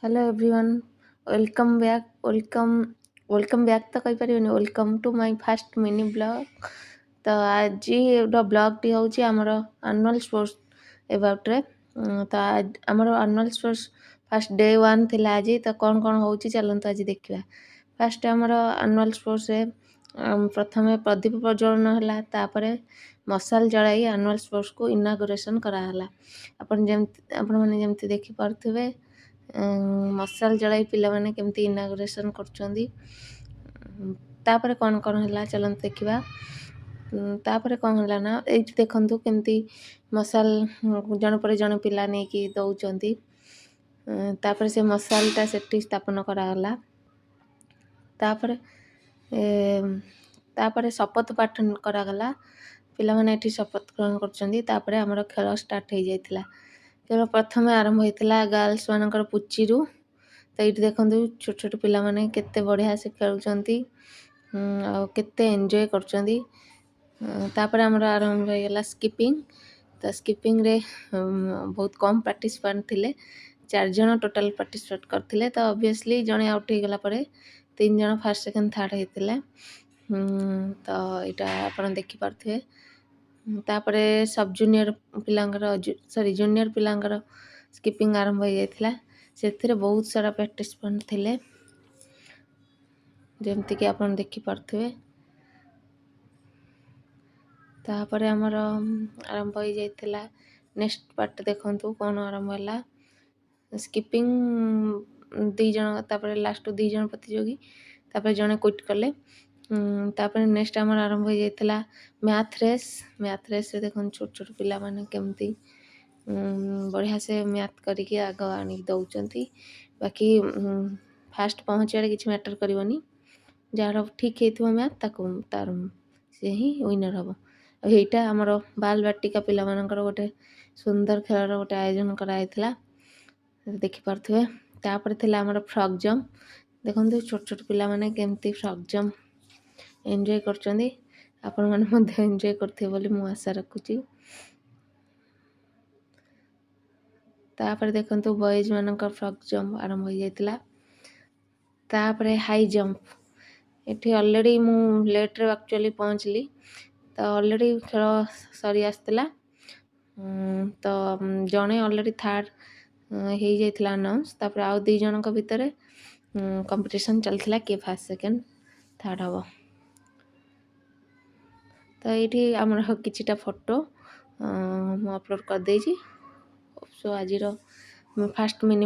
Hello everyone welcome back तो कहि परिबनी welcome to my first mini blog. तो आज ब्लॉग टी होची हमर एनुअल स्पोर्ट्स अबाउट रे। तो आज हमर एनुअल स्पोर्ट्स फर्स्ट डे 1 थिला आज। तो कौन कौन होची चलंत आज देखिबा। फर्स्ट हमर एनुअल स्पोर्ट्स रे प्रथमे प्रदीप प्रज्वलन हला, तापरे मसाल जलाई एनुअल स्पोर्ट्स को इनागुरेशन करा हला। अपन माने जेमति देखि पारथुबे मसाल जलाई पिला माने केमती इनागुरेशन करछंदी। तापरे कौन कौन हला चलंत देखिबा। तापरे कौन हला ना एइठ देखंतु केमती मसाल जण पर जण पिला नै कि दउचंदी। तापरे से मसालटा सेठी स्थापन करा हला। तापरे तापरे शपथ पाठ करा गला। पिला माने एठी शपथ ग्रहण करछंदी। तापरे हमर खेल स्टार्ट हो जाइतिला। खेल प्रथमे आरंभ होइतिला गर्ल्स मानकर पुच्चीरू। तो ये देखंतु छोट छोट पिला माने केते बढ़िया से खेलुचंती आ केते एन्जॉय करचंदी। तापरे हमर आरंभ हो गेला स्किपिंग। तो स्किपिंग रे बहुत कम पार्टिसिपेंट थिले, 4 जण टोटल पार्टिसिपेट करथिले। तो ऑब्वियसली जणे आउट हो गेला परे 3 जण फर्स्ट सेकंड थर्ड हेतिले। तो एटा आपण देखि पारथिबे। तापरे सब जूनियर पिलांगर सॉरी जूनियर पिलांगर स्किपिंग आरंभ हो जाइतिला। सेथिरे बहुत सारा पार्टिसिपेंट थिले, जेमति कि आपण देखि पारथिबे। तापरे हमर आरंभ हो जाइतिला नेक्स्ट पार्ट देखंतु कोन आरंभ होला। स्किपिंग 2 जण, तापरे लास्ट 2 जण प्रतियोगी, तापरे जणे क्विट कले। तापरे नेक्स्ट हमर आरंभ हो जाइतिला मैथ रेस। मैथ रेस रे देखन छोट छोट पिला माने केमती बढ़िया से मैथ करिके आग आनी दउचंती। बाकी फास्ट पहुँचारे किछि मैटर करिवनी, जार ठीक हेथिबो मैथ ताको तार से ही विनर हबो। एइटा हमर बाल बाटिका पिला मानकर गोटे सुंदर खेलर गोटे आयोजन करा हेतिला, देखि पारथुबे। तापरे थिला हमर फ्रॉग जंप। देखंतु छोट छोट पिला माने केमती फ्रॉग जंप एन्जॉय करचंदी। आपण माने मध्ये एन्जॉय करथिबे बोली मु आशा रखुची। तापरे देखंतु बॉयज मानकर फ्रॉग जंप आरंभ हो जाइतिला। तापरे हाई जंप। एठी ऑलरेडी मु लेट रे एक्चुअली पहुंचली, तो ऑलरेडी खेल सरी आस्तिला। तो जणे ऑलरेडी थर्ड हे जाइतिला अनाउंस। तापरे आउ 2 जनक भितरे कंपटीशन चलथिला के फर्स्ट सेकंड थर्ड हबो। तो एठी हमर किछिटा फोटो मु अपलोड कर देछि। सो आजिरो फर्स्ट मिनी